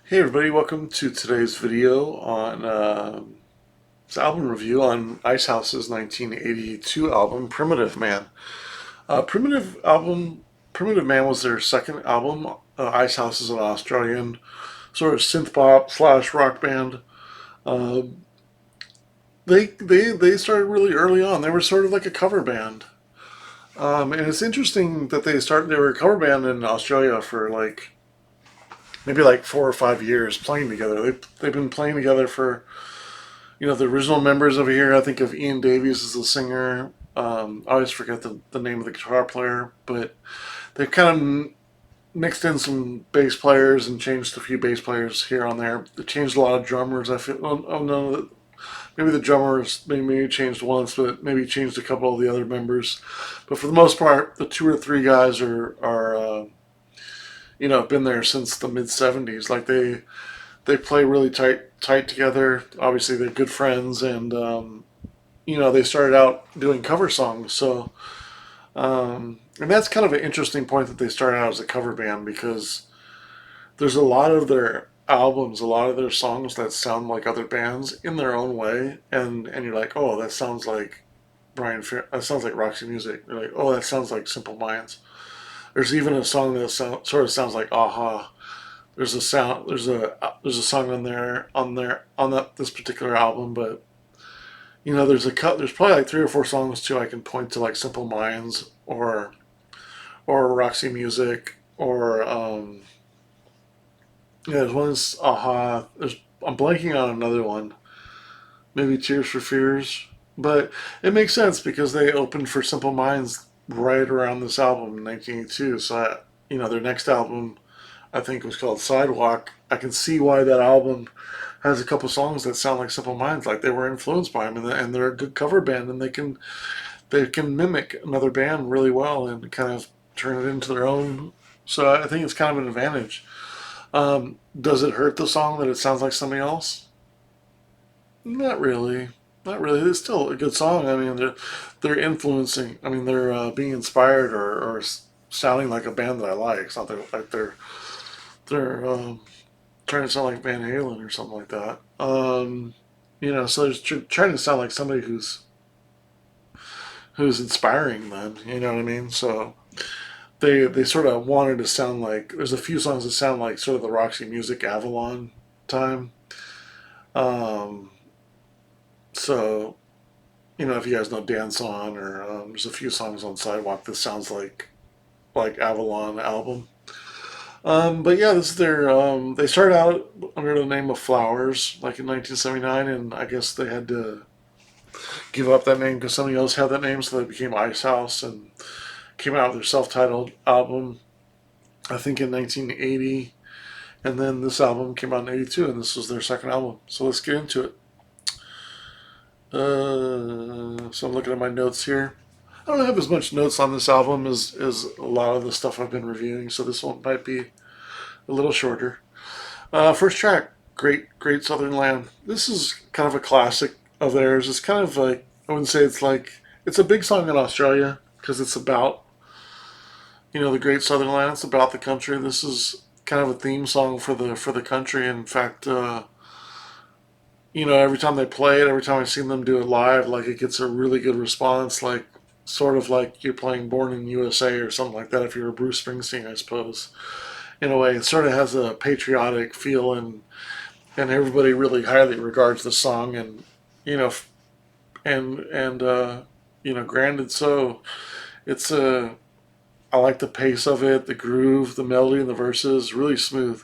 Hey everybody, welcome to today's video on this album review on Icehouse's 1982 album, Primitive Man. Primitive Man was their second album. Icehouse is an Australian sort of synth pop slash rock band. Uh, they started really early on. They were sort of like a cover band. And it's interesting that they were a cover band in Australia for maybe like 4 or 5 years playing together. They've been playing together for the original members over here. I think of Ian Davies as the singer. I always forget the name of the guitar player, but they've kind of mixed in some bass players and changed a few bass players here on there. They changed a lot of drummers. I feel. Oh no, maybe the drummers maybe changed once, but maybe changed a couple of the other members. But for the most part, the two or three guys are been there since the mid '70s. Like they play really tight together. Obviously, they're good friends, and they started out doing cover songs. And that's kind of an interesting point that they started out as a cover band because there's a lot of their albums, a lot of their songs that sound like other bands in their own way, and you're like, oh, that sounds like that sounds like Roxy Music. You're like, oh, that sounds like Simple Minds. There's even a song that sort of sounds like Aha. There's a song on that this particular album, but there's probably like three or four songs too I can point to, like Simple Minds or Roxy Music, or there's one's Aha. I'm blanking on another one, maybe Tears for Fears, but it makes sense because they opened for Simple Minds right around this album in 1982. So their next album I think was called Sidewalk. I can see why that album has a couple songs that sound like Simple Minds, like they were influenced by them, and they're a good cover band, and they can mimic another band really well and kind of turn it into their own. So I think it's kind of an advantage. Does it hurt the song that it sounds like somebody else? Not really. Not really. It's still a good song. I mean, they're influencing. I mean, they're being inspired or sounding like a band that I like. It's not like they're trying to sound like Van Halen or something like that. So they're trying to sound like somebody who's inspiring them. You know what I mean? So they sort of wanted to sound like, there's a few songs that sound like sort of the Roxy Music Avalon time. Um, so if you guys know Dance On, or there's a few songs on Sidewalk that sounds like Avalon album. But yeah, this is their. They started out under the name of Flowers, like in 1979, and I guess they had to give up that name because somebody else had that name, so they became Icehouse and came out with their self-titled album, I think in 1980, and then this album came out in '82, and this was their second album. So let's get into it. So I'm looking at my notes here. I don't have as much notes on this album as a lot of the stuff I've been reviewing, so this one might be a little shorter. First track, Great Southern Land. This is kind of a classic of theirs. It's kind of like, I wouldn't say it's a big song in Australia because it's about, the Great Southern Land. It's about the country. This is kind of a theme song for the country. In fact, every time they play it, every time I've seen them do it live, like it gets a really good response, like sort of like you're playing Born in USA or something like that if you're a Bruce Springsteen, I suppose. In a way, it sort of has a patriotic feel, and everybody really highly regards the song, and you know, granted, so it's a. I like the pace of it, the groove, the melody, and the verses, really smooth.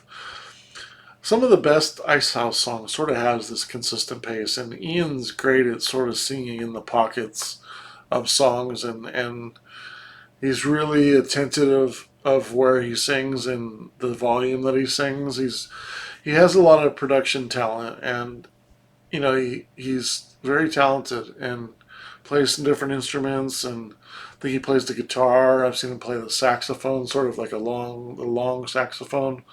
Some of the best Icehouse songs sort of has this consistent pace, and Ian's great at sort of singing in the pockets of songs, and he's really attentive of where he sings and the volume that he sings. He has a lot of production talent, and he's very talented and plays some different instruments, and I think he plays the guitar. I've seen him play the saxophone, sort of like a long saxophone.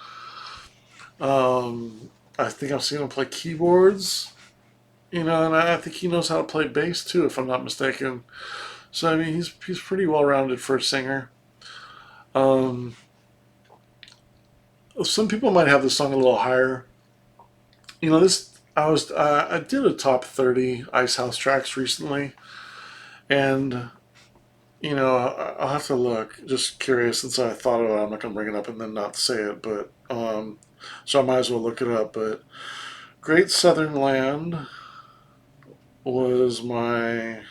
I think I've seen him play keyboards, and I think he knows how to play bass too, if I'm not mistaken. So I mean, he's pretty well rounded for a singer. Um, Some people might have this song a little higher. You know, this I did a top 30 Icehouse tracks recently, and I'll have to look. Just curious, since I thought of it, I'm not gonna bring it up and then not say it, but so I might as well look it up. But Great Southern Land was my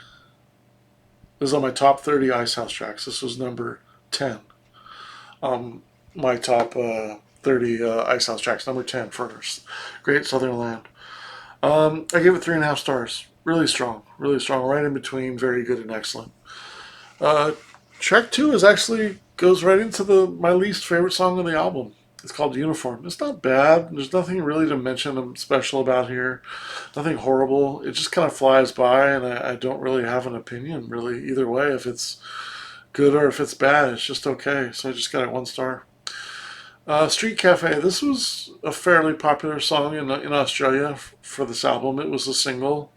was on my top 30 Icehouse tracks. This was number 10. Um, my top 30 Icehouse tracks, number 10 for Great Southern Land. I gave it 3.5 stars. Really strong, right in between very good and excellent. Uh, Track two is actually goes right into the my least favorite song on the album. It's called Uniform. It's not bad. There's nothing really to mention special about here. Nothing horrible. It just kind of flies by, and I don't really have an opinion really either way. If it's good or if it's bad, it's just okay. So I just got it 1 star. Street Cafe. This was a fairly popular song in Australia for this album. It was a single.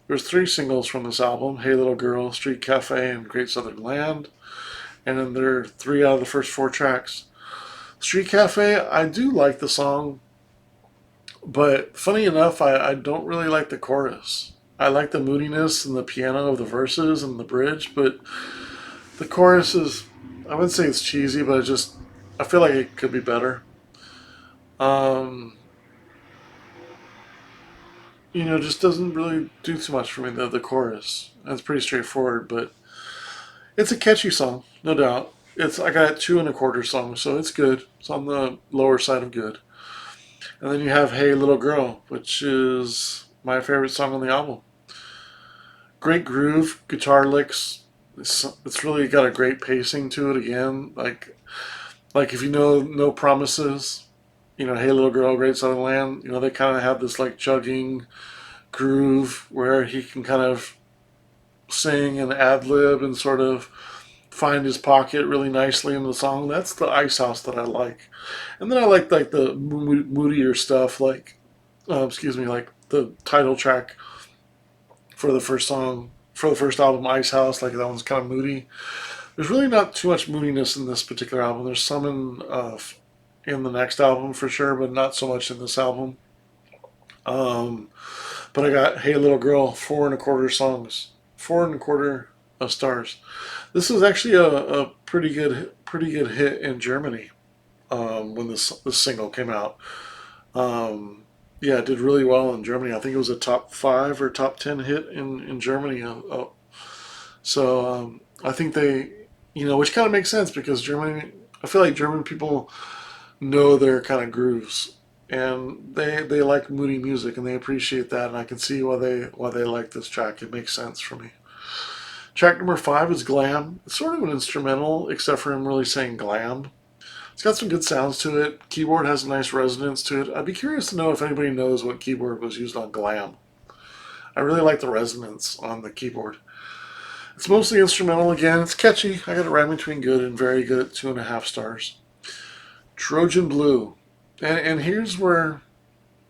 There's 3 singles from this album: Hey Little Girl, Street Cafe, and Great Southern Land. And then there are 3 out of the first 4 tracks. Street Cafe, I do like the song, but funny enough, I don't really like the chorus. I like the moodiness and the piano of the verses and the bridge, but the chorus is, I wouldn't say it's cheesy, but I feel like it could be better. Um, just doesn't really do too much for me, the chorus. It's pretty straightforward, but it's a catchy song, no doubt. I got 2.25 songs, so it's good. It's on the lower side of good. And then you have Hey Little Girl, which is my favorite song on the album. Great groove, guitar licks. It's really got a great pacing to it again. Like if you know No Promises, Hey Little Girl, Great Southern Land, they kind of have this like chugging groove where he can kind of sing and ad lib and sort of find his pocket really nicely in the song. That's the Icehouse that I like. And then I like the moodier stuff, like like the title track for the first song for the first album, Icehouse. Like that one's kind of moody. There's really not too much moodiness in this particular album. There's some in the next album for sure, but not so much in this album. Um, but I got Hey Little Girl, 4.25 songs, 4.25 stars. This is actually a pretty good hit in Germany when this single came out. Um, yeah, it did really well in Germany. I think it was a top 5 or top 10 hit in Germany. So I think which kind of makes sense because Germany. I feel like German people know their kind of grooves, and they like moody music, and they appreciate that, and I can see why they like this track. It makes sense for me. Track number 5 is Glam. It's sort of an instrumental, except for him really saying glam. It's got some good sounds to it. Keyboard has a nice resonance to it. I'd be curious to know if anybody knows what keyboard was used on Glam. I really like the resonance on the keyboard. It's mostly instrumental again. It's catchy. I got it right between good and very good at 2.5 stars. Trojan Blue. And here's where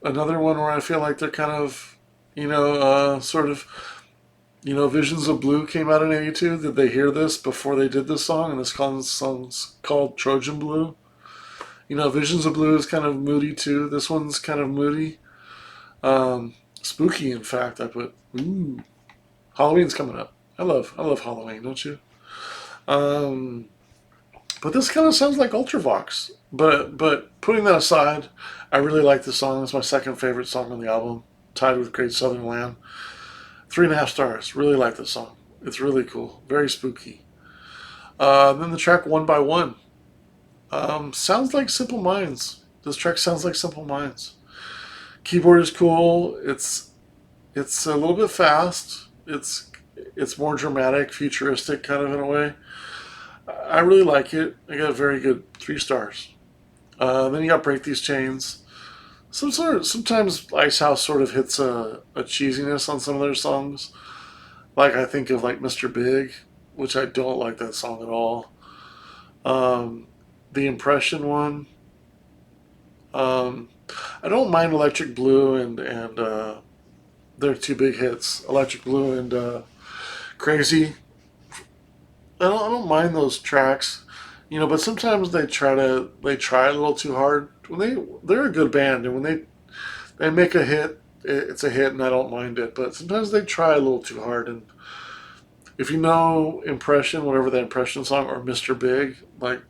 another one where I feel like they're kind of, sort of Visions of Blue came out in '82. Did they hear this before they did this song? And this song's called Trojan Blue. Visions of Blue is kind of moody too. This one's kind of moody. Spooky, in fact. I put, ooh. Halloween's coming up. I love Halloween, don't you? Um, but this kind of sounds like Ultravox. But putting that aside, I really like the song. It's my second favorite song on the album, tied with Great Southern Land. 3.5 stars. Really like this song. It's really cool. Very spooky. Then the track One by One. Sounds like Simple Minds. This track sounds like Simple Minds. Keyboard is cool. It's a little bit fast. It's more dramatic, futuristic kind of in a way. I really like it. I got a very good 3 stars. Then you got Break These Chains. Sometimes Icehouse sort of hits a cheesiness on some of their songs. Like I think of like Mr. Big, which I don't like that song at all. The Impression one. Um, I don't mind Electric Blue and their 2 big hits, Electric Blue and Crazy. I don't mind those tracks. But sometimes they try a little too hard. They're a good band, and when they make a hit, it's a hit, and I don't mind it. But sometimes they try a little too hard, and if you know Impression, whatever that Impression song, or Mr. Big, like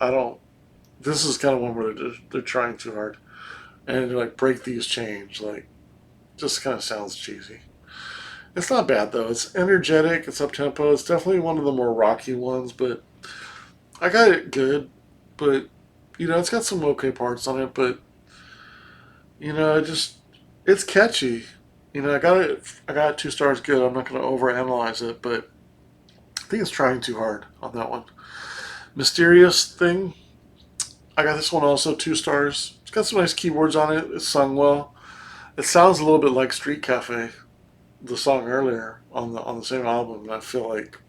I don't. This is kind of one where they're trying too hard, and they're like break these chains, like just kind of sounds cheesy. It's not bad though. It's energetic. It's up tempo. It's definitely one of the more rocky ones, but I got it good. But it's got some okay parts on it. But it's catchy. I got it. I got it 2 stars. Good. I'm not going to overanalyze it, but I think it's trying too hard on that one. Mysterious thing. I got this one also 2 stars. It's got some nice keyboards on it. It's sung well. It sounds a little bit like Street Cafe, the song earlier on the same album. And I feel like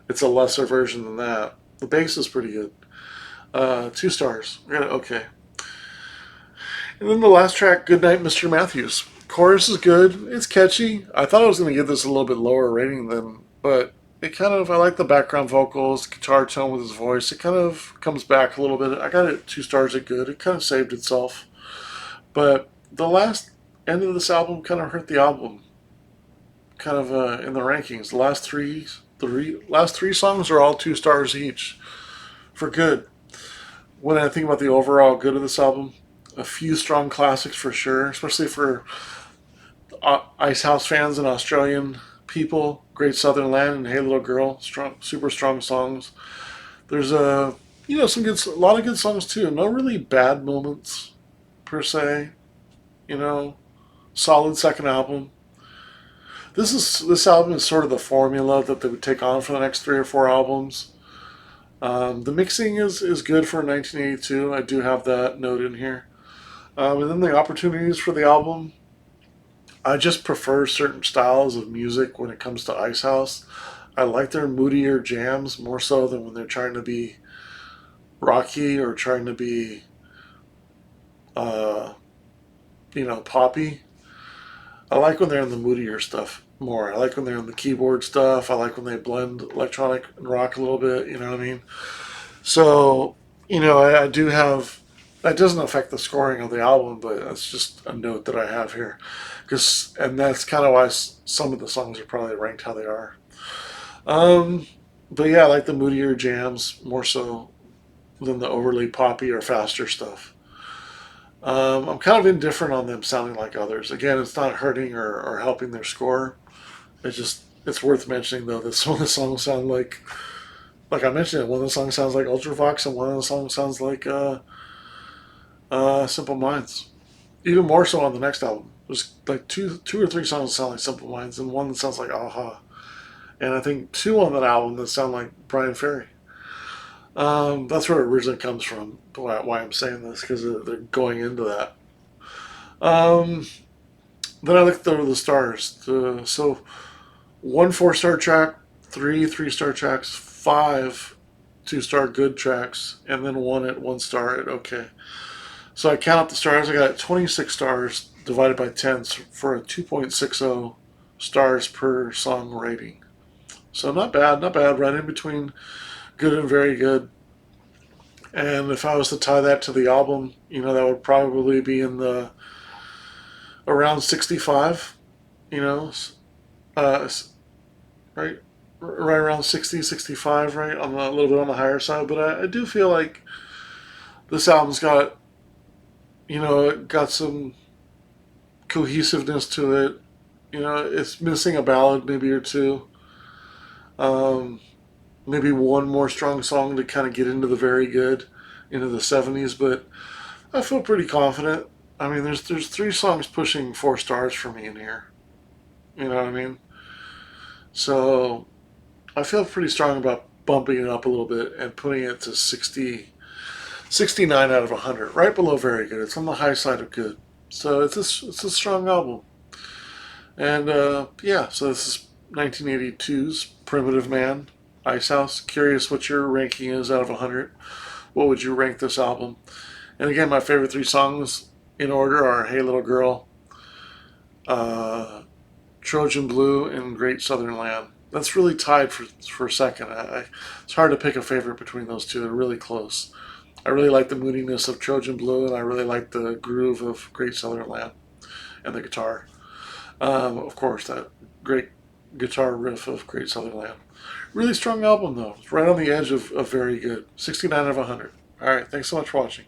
it's a lesser version than that. The bass is pretty good. 2 stars. I got it okay. And then the last track, Goodnight, Mr. Matthews. Chorus is good. It's catchy. I thought I was going to give this a little bit lower rating but it kind of, I like the background vocals, guitar tone with his voice. It kind of comes back a little bit. I got it 2 stars at good. It kind of saved itself. But the last end of this album kind of hurt the album, kind of in the rankings. The last three songs are all 2 stars each for good. When I think about the overall good of this album, a few strong classics for sure, especially for Icehouse fans and Australian people. Great Southern Land and Hey Little Girl, super strong songs. There's a lot of good songs too. No really bad moments per se. You know, solid second album. This album is sort of the formula that they would take on for the next 3 or 4 albums. The mixing is good for 1982. I do have that note in here. And then the opportunities for the album. I just prefer certain styles of music when it comes to Icehouse. I like their moodier jams more so than when they're trying to be rocky or trying to be, uh, poppy. I like when they're in the moodier stuff more. I like when they're in the keyboard stuff. I like when they blend electronic and rock a little bit. You know what I mean? So, I do have. That doesn't affect the scoring of the album, but that's just a note that I have here, and that's kind of why some of the songs are probably ranked how they are. Um, but yeah, I like the moodier jams more so than the overly poppy or faster stuff. I'm kind of indifferent on them sounding like others. Again, it's not hurting or helping their score. It's worth mentioning though that some of the songs sound like I mentioned it. One of the songs sounds like Ultravox, and one of the songs sounds like Simple Minds. Even more so on the next album. There's like two or three songs that sound like Simple Minds, and one that sounds like Aha. And I think 2 on that album that sound like Brian Ferry. That's where it originally comes from. Why I'm saying this, because they're going into that. Um, then I looked over the stars. So 1 4-star track, 3 3-star tracks, 5 2-star good tracks, and then 1 at okay. So I count up the stars. I got 26 stars divided by 10 for a 2.60 stars per song rating. So not bad, not bad. Right in between good and very good. And if I was to tie that to the album, that would probably be in the around 65. You know, uh, right, right around 60, 65. Right on a little bit on the higher side. But I do feel like this album's got it got some cohesiveness to it. It's missing a ballad maybe or two. Um, Maybe one more strong song to kind of get into the very good, into the 70s. But I feel pretty confident. I mean, there's 3 songs pushing 4 stars for me in here. You know what I mean? So I feel pretty strong about bumping it up a little bit and putting it to 69 out of 100, right below very good. It's on the high side of good. So it's a strong album. And yeah, so this is 1982's Primitive Man, Icehouse. Curious what your ranking is out of 100. What would you rank this album? And again, my favorite 3 songs in order are Hey Little Girl, uh, Trojan Blue, and Great Southern Land. That's really tied for second. It's hard to pick a favorite between those two. They're really close. I really like the moodiness of Trojan Blue, and I really like the groove of Great Southern Land and the guitar. Of course, that great guitar riff of Great Southern Land. Really strong album, though. It's right on the edge of very good. 69 out of 100. All right, thanks so much for watching.